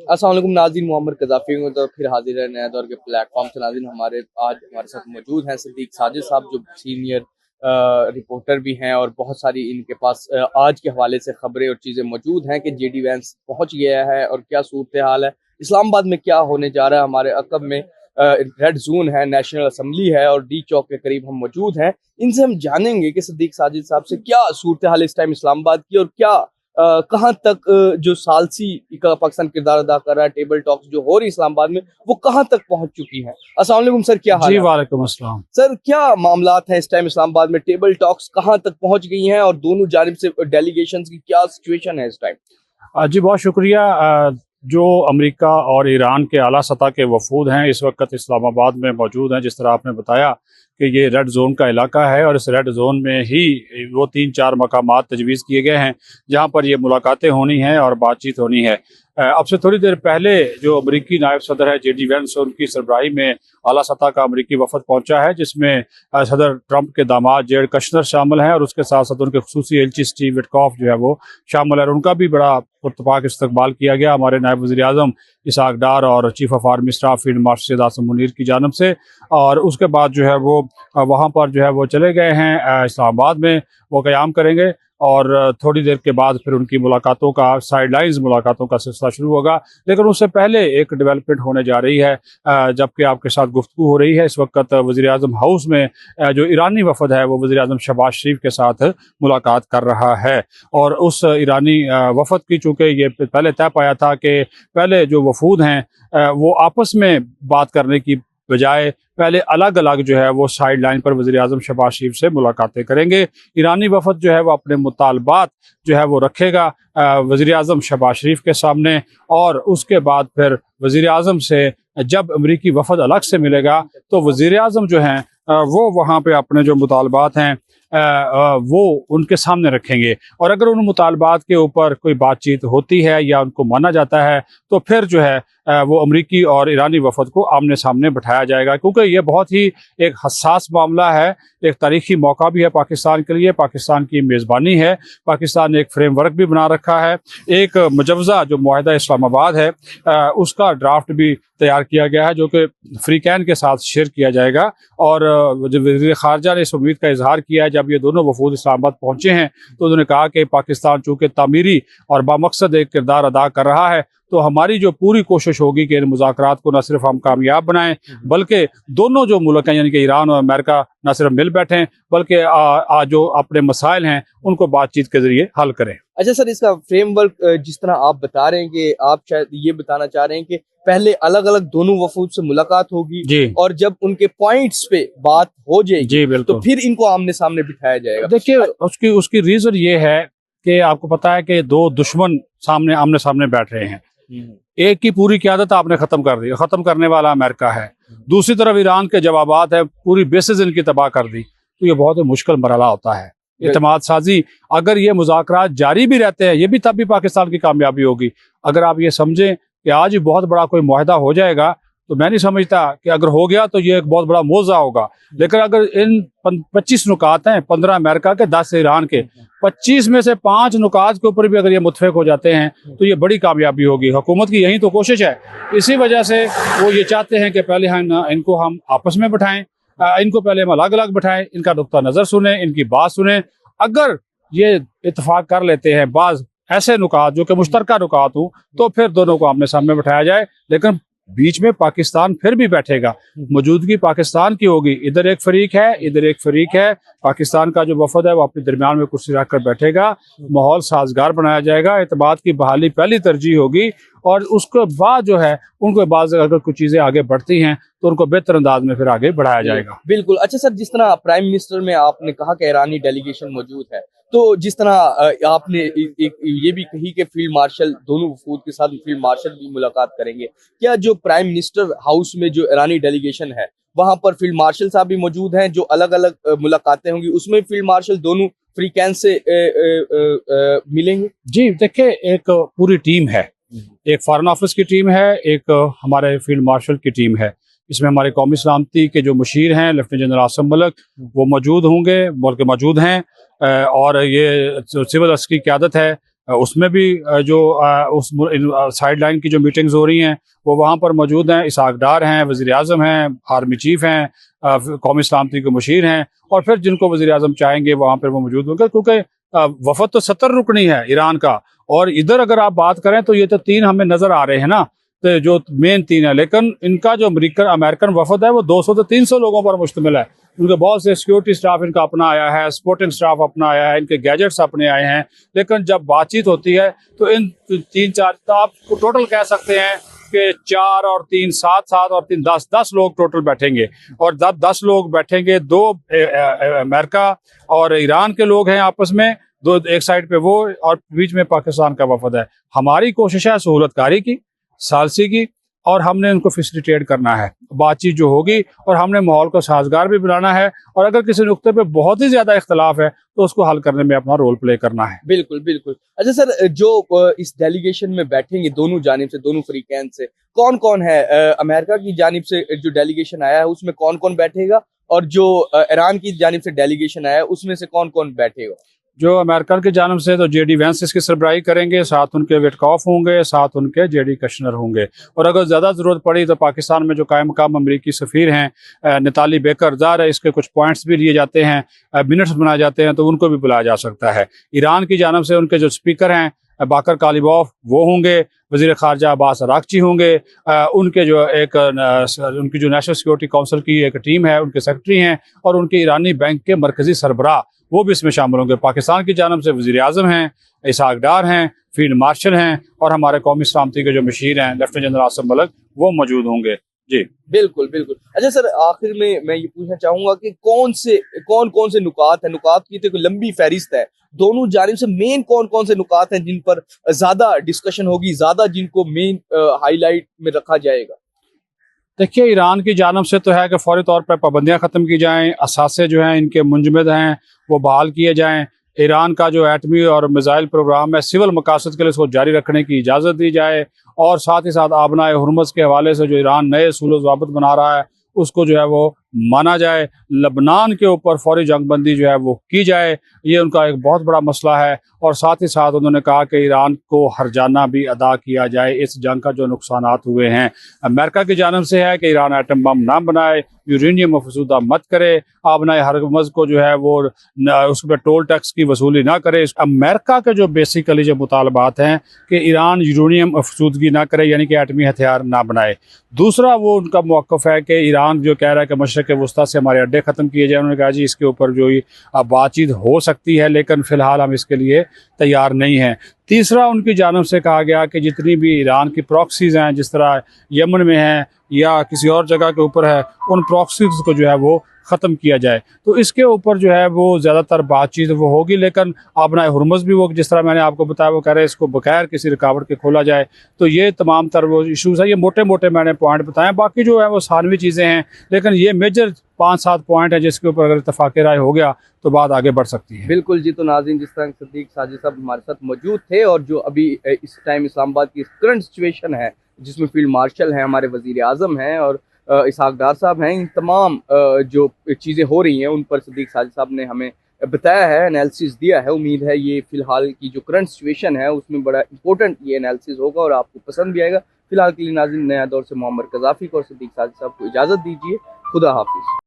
अस्सलाम वालेकुम नाज़रीन, मोहम्मद कज़ाफ़ी हूँ तो फिर हाजिर है नया दौर के प्लेटफॉर्म से। नाज़रीन आज हमारे साथ मौजूद हैं सिद्दीक साजिद साहब, जो सीनियर रिपोर्टर भी हैं और बहुत सारी इनके पास आज के हवाले से खबरें और चीज़ें मौजूद हैं कि जेडी वैंस पहुँच गया है और क्या सूरत हाल है, इस्लामाबाद में क्या होने जा रहा है। हमारे अकब में रेड जोन है, नेशनल असम्बली है और डी चौक के करीब हम मौजूद हैं। इनसे हम जानेंगे कि सिद्दीक साजिद साहब से क्या सूरत हाल इस टाइम इस्लामाबाद की और क्या कहाँ तक जो सालसी का पाकिस्तान किरदार अदा कर रहा है, टेबल टॉक्स जो हो रही इस्लामाबाद में वो कहाँ तक पहुँच चुकी हैं। अस्सलाम वालेकुम सर, क्या हाल जी है? वालेकुम अस्सलाम सर, क्या मामलात हैं इस टाइम इस्लामाबाद में, टेबल टॉक्स कहाँ तक पहुँच गई हैं और दोनों जानिब से डेलीगेशंस की क्या सिचुएशन है इस टाइम? जी बहुत शुक्रिया। जो अमेरिका और ईरान के आला सतह के वफूद हैं इस वक्त इस्लामाबाद में मौजूद हैं। जिस तरह आपने बताया कि ये रेड जोन का इलाका है और इस रेड जोन में ही वो 3-4 मकामात तजवीज़ किए गए हैं जहाँ पर ये मुलाकातें होनी हैं और बातचीत होनी है। अब से थोड़ी देर पहले जो अमरीकी नायब सदर है जेडी वैंस, उनकी सरबराही में आला सतह का अमरीकी वफद पहुंचा है, जिसमें सदर ट्रंप के दामाद जेred कश्नर शामिल हैं और उसके साथ साथ उनके खुसूसी एलची स्टीव विटकॉफ जो है वो शामिल है और उनका भी बड़ा पुरतपाक इस्तकबाल किया गया हमारे नायब वज़ीर आज़म इसहाक डार और chief of army staff field marshal Syed Asim Munir की जानब से। और उसके बाद जो है वो वहाँ पर जो है वो चले गए हैं इस्लामाबाद में, वो क़याम करेंगे और थोड़ी देर के बाद फिर उनकी मुलाकातों का साइडलाइंस मुलाकातों का सिलसिला शुरू होगा। लेकिन उससे पहले एक डेवलपमेंट होने जा रही है, जबकि आपके साथ गुफ्तगू हो रही है इस वक्त वज़ीर आज़म हाउस में जो ईरानी वफद है वो वज़ीर आज़म शहबाज शरीफ के साथ मुलाकात कर रहा है। और उस ईरानी वफद की चूँकि ये पहले तय पाया था कि पहले जो वफूद हैं वो आपस में बात करने की बजाय पहले अलग अलग जो है वो साइड लाइन पर वज़ीर आज़म शहबाज शरीफ से मुलाकातें करेंगे। ईरानी वफद जो है वो अपने मुतालबात जो है वो रखेगा वज़ीर आज़म शहबाज शरीफ के सामने और उसके बाद फिर वज़ीर आज़म से जब अमरीकी वफद अलग से मिलेगा तो वज़ीर आज़म जो हैं वो वहाँ पे अपने जो मुतालबात हैं वो उनके सामने रखेंगे और अगर उन मुतालबात के ऊपर कोई बातचीत होती है या उनको माना जाता है तो फिर जो है वो अमरीकी और ईरानी वफद को आमने सामने बिठाया जाएगा, क्योंकि ये बहुत ही एक हसास मामला है, एक तारीखी मौका भी है पाकिस्तान के लिए। पाकिस्तान की मेज़बानी है, पाकिस्तान ने एक फ्रेमवर्क भी बना रखा है, एक मुजवज़ा जो मुआहदा इस्लामाबाद है उसका ड्राफ्ट भी तैयार किया गया है जो कि फ्रीकैन के साथ शेयर किया जाएगा। और वज़ीर ख़ारजा ने इस उम्मीद का इजहार किया है जब ये दोनों वफूद इस्लामाबाद पहुँचे हैं तो उन्होंने कहा कि पाकिस्तान चूँकि तामीरी और बामकसद एक किरदार अदा कर रहा है तो हमारी जो पूरी कोशिश होगी कि इन मुज़ाकरात को न सिर्फ हम कामयाब बनाएं बल्कि दोनों जो मुल्क हैं यानी कि ईरान और अमेरिका न सिर्फ मिल बैठें बल्कि जो अपने मसाइल हैं उनको बातचीत के जरिए हल करें। अच्छा सर, इसका फ्रेमवर्क जिस तरह आप बता रहे हैं कि आप शायद ये बताना चाह रहे हैं कि पहले अलग अलग दोनों वफूद से मुलाकात होगी और जब उनके पॉइंट्स पे बात हो जाएगी तो फिर इनको आमने सामने बिठाया जाएगा। देखिए उसकी रीजन ये है कि आपको पता है कि दो दुश्मन आमने सामने बैठ रहे हैं। एक की पूरी क़यादत आपने खत्म कर दी, खत्म करने वाला अमेरिका है, दूसरी तरफ ईरान के जवाबात है, पूरी बेसिस इनकी तबाह कर दी, तो ये बहुत ही मुश्किल मरहला होता है। इत्तेमाद साजी अगर ये मुज़ाकरात जारी भी रहते हैं ये भी तब भी पाकिस्तान की कामयाबी होगी। अगर आप ये समझें कि आज ही बहुत बड़ा कोई मुआहदा हो जाएगा तो मैं नहीं समझता कि अगर हो गया तो ये एक बहुत बड़ा मौज़ा होगा। लेकिन अगर इन 25 नुकात हैं, 15 अमेरिका के, 10 ईरान के, 25 में से 5 नुकात के ऊपर भी अगर ये मुत्तफ़िक़ हो जाते हैं तो ये बड़ी कामयाबी होगी। हुकूमत की यही तो कोशिश है, इसी वजह से वो ये चाहते हैं कि पहले इनको हम आपस में बिठाएं, इनको पहले हम अलग अलग बिठाएं, इनका नुक्ता नज़र सुने, इनकी बात सुने। अगर ये इत्तफाक कर लेते हैं बाज़ ऐसे नुकात जो कि मुश्तरका नुकात हों तो फिर दोनों को आमने सामने बिठाया जाए, लेकिन बीच में पाकिस्तान फिर भी बैठेगा, मौजूदगी पाकिस्तान की होगी। इधर एक फरीक है, इधर एक फरीक है, पाकिस्तान का जो वफद है वो अपने दरमियान में कुर्सी रख कर बैठेगा, माहौल साजगार बनाया जाएगा, एतमाद की बहाली पहली तरजीह होगी और उसके बाद जो है उनको बाद अगर कुछ चीज़ें आगे बढ़ती हैं तो उनको बेहतर अंदाज में फिर आगे बढ़ाया जाएगा। बिल्कुल। अच्छा सर, जिस तरह प्राइम मिनिस्टर में आपने कहा कि ईरानी डेलीगेशन मौजूद है, तो जिस तरह आपने ये भी कही कि फील्ड मार्शल दोनों वफूद के साथ फील्ड मार्शल भी मुलाकात करेंगे, क्या जो प्राइम मिनिस्टर हाउस में जो ईरानी डेलीगेशन है वहां पर फील्ड मार्शल साहब भी मौजूद हैं, जो अलग अलग मुलाकातें होंगी उसमें फील्ड मार्शल दोनों फ्रीकैन से मिलेंगे? जी देखिए, एक पूरी टीम है, एक फॉरेन ऑफिस की टीम है, एक हमारे फील्ड मार्शल की टीम है। इसमें हमारे कौमी सलामती के जो मुशीर हैं लेफ्टिनेंट जनरल आसिम मलिक वो मौजूद होंगे, बल्कि मौजूद हैं। और ये सिविल अस्करी की क़यादत है اس میں بھی جو اس سائڈ لائن کی جو میٹنگز ہو رہی ہیں وہ وہاں پر موجود ہیں. اسحاق ڈار ہیں, وزیر اعظم ہیں, آرمی چیف ہیں, قومی سلامتی کے مشیر ہیں, اور پھر جن کو وزیر اعظم چاہیں گے وہاں پر وہ موجود ہوں گے, کیونکہ وفد تو 70 رکنی ہے ایران کا, اور ادھر اگر آپ بات کریں تو یہ تو 3 ہمیں نظر آ رہے ہیں نا, تو جو مین 3 ہے, لیکن ان کا جو امریکن وفد ہے وہ 200 سے 300 لوگوں پر مشتمل ہے. ان کے بہت سے سیکیورٹی سٹاف ان کا اپنا آیا ہے, سپورٹنگ سٹاف اپنا آیا ہے, ان کے گیجٹس اپنے آئے ہیں, لیکن جب بات چیت ہوتی ہے تو ان 3-4 تو آپ کو ٹوٹل کہہ سکتے ہیں کہ 4 اور 3 7 اور 3 10 لوگ ٹوٹل بیٹھیں گے, اور 10 لوگ بیٹھیں گے. 2 امریکہ اور ایران کے لوگ ہیں آپس میں, 2 ایک سائڈ پہ وہ, اور بیچ میں پاکستان کا وفد ہے. ہماری کوشش ہے سہولت کاری کی, ثالثی کی, اور ہم نے ان کو فیسیلیٹیٹ کرنا ہے. بات چیت جو ہوگی, اور ہم نے ماحول کو سازگار بھی بنانا ہے, اور اگر کسی نقطے پہ بہت ہی زیادہ اختلاف ہے تو اس کو حل کرنے میں اپنا رول پلے کرنا ہے. بالکل بالکل. اچھا سر, جو اس ڈیلیگیشن میں بیٹھیں گے دونوں جانب سے, دونوں فریقین سے کون کون ہے؟ امریکہ کی جانب سے جو ڈیلیگیشن آیا ہے اس میں کون کون بیٹھے گا, اور جو ایران کی جانب سے ڈیلیگیشن آیا ہے اس میں سے کون کون بیٹھے گا؟ جو امریکہ کی جانب سے تو جے ڈی وینس اس کی سربراہی کریں گے, ساتھ ان کے وٹکاف ہوں گے, ساتھ ان کے جے ڈی کشنر ہوں گے, اور اگر زیادہ ضرورت پڑی تو پاکستان میں جو قائم مقام امریکی سفیر ہیں نتالی بیکر, ظاہر ہے اس کے کچھ پوائنٹس بھی لیے جاتے ہیں, منٹس بنائے جاتے ہیں, تو ان کو بھی بلایا جا سکتا ہے. ایران کی جانب سے ان کے جو اسپیکر ہیں باکر کالیباف وہ ہوں گے, وزیر خارجہ عباس اراغچی ہوں گے, ان کے جو ان کی جو نیشنل سیکورٹی کونسل کی ایک ٹیم ہے ان کے سیکرٹری ہیں, اور ان کے ایرانی بینک کے مرکزی سربراہ وہ بھی اس میں شامل ہوں گے. پاکستان کی جانب سے وزیر اعظم ہیں, اسحاق ڈار ہیں, فیلڈ مارشل ہیں, اور ہمارے قومی سلامتی کے جو مشیر ہیں لیفٹیننٹ جنرل عاصم ملک وہ موجود ہوں گے. جی بالکل بالکل. اچھا سر, آخر میں یہ پوچھنا چاہوں گا کہ کون سے نکات ہیں, نکات کی تو لمبی فہرست ہے, دونوں جانب سے مین کون سے نکات ہیں جن پر زیادہ ڈسکشن ہوگی, زیادہ جن کو مین ہائی لائٹ میں رکھا جائے گا؟ دیکھیے, ایران کی جانب سے تو ہے کہ فوری طور پر پابندیاں ختم کی جائیں, اثاثے جو ہیں ان کے منجمد ہیں وہ بحال کیے جائیں, ایران کا جو ایٹمی اور میزائل پروگرام ہے سول مقاصد کے لیے اس کو جاری رکھنے کی اجازت دی جائے, اور ساتھ ہی ساتھ آبنائے ہرمز کے حوالے سے جو ایران نئے اصول و ضوابط بنا رہا ہے اس کو جو ہے وہ مانا جائے. لبنان کے اوپر فوری جنگ بندی جو ہے وہ کی جائے, یہ ان کا ایک بہت بڑا مسئلہ ہے, اور ساتھ ہی ساتھ انہوں نے کہا کہ ایران کو ہرجانہ بھی ادا کیا جائے اس جنگ کا جو نقصانات ہوئے ہیں. امریکہ کی جانب سے ہے کہ ایران ایٹم بم نہ بنائے, یورینیم افزودہ مت کرے, آبنائے ہرمز کو جو ہے وہ اس پہ ٹول ٹیکس کی وصولی نہ کرے. امریکہ کے جو بیسیکلی جو مطالبات ہیں کہ ایران یورینیم افزودگی نہ کرے, یعنی کہ ایٹمی ہتھیار نہ بنائے. دوسرا وہ ان کا موقف ہے کہ ایران جو کہہ رہا ہے کہ مشرق وسطیٰ سے ہمارے اڈے ختم کیے جائیں, انہوں نے کہا جی اس کے اوپر جو بات چیت ہو سکتی ہے, لیکن فی الحال ہم اس کے لیے تیار نہیں ہیں. تیسرا ان کی جانب سے کہا گیا کہ جتنی بھی ایران کی پراکسیز ہیں, جس طرح یمن میں ہیں یا کسی اور جگہ کے اوپر ہے, ان پراکسیز کو جو ہے وہ ختم کیا جائے. تو اس کے اوپر جو ہے وہ زیادہ تر بات چیت وہ ہوگی, لیکن آبنائے ہرمز بھی وہ جس طرح میں نے آپ کو بتایا وہ کہہ رہے ہیں اس کو بغیر کسی رکاوٹ کے کھولا جائے. تو یہ تمام تر وہ ایشوز ہیں, یہ موٹے موٹے میں نے پوائنٹ بتائے, باقی جو ہے وہ ثانوی چیزیں ہیں, لیکن یہ میجر 5-7 پوائنٹ ہیں جس کے اوپر اگر اتفاق رائے ہو گیا تو بات آگے بڑھ سکتی ہے. بالکل جی. تو ناظرین, جس طرح صدیق ساجد صاحب ہمارے ساتھ موجود تھے, اور جو ابھی اس ٹائم اسلام آباد کی کرنٹ سچویشن ہے جس میں فیلڈ مارشل ہیں, ہمارے وزیر اعظم ہیں, اور اسحاق ڈار صاحب ہیں, ان تمام جو چیزیں ہو رہی ہیں ان پر صدیق ساجد صاحب نے ہمیں بتایا ہے, انالیسس دیا ہے. امید ہے یہ فی الحال کی جو کرنٹ سچویشن ہے اس میں بڑا امپورٹنٹ یہ انالیسس ہوگا اور آپ کو پسند بھی آئے گا. فی الحال کے لیے ناظرین, نیا دور سے محمد قذافی کو اور صدیق ساجد صاحب کو اجازت دیجیے. خدا حافظ.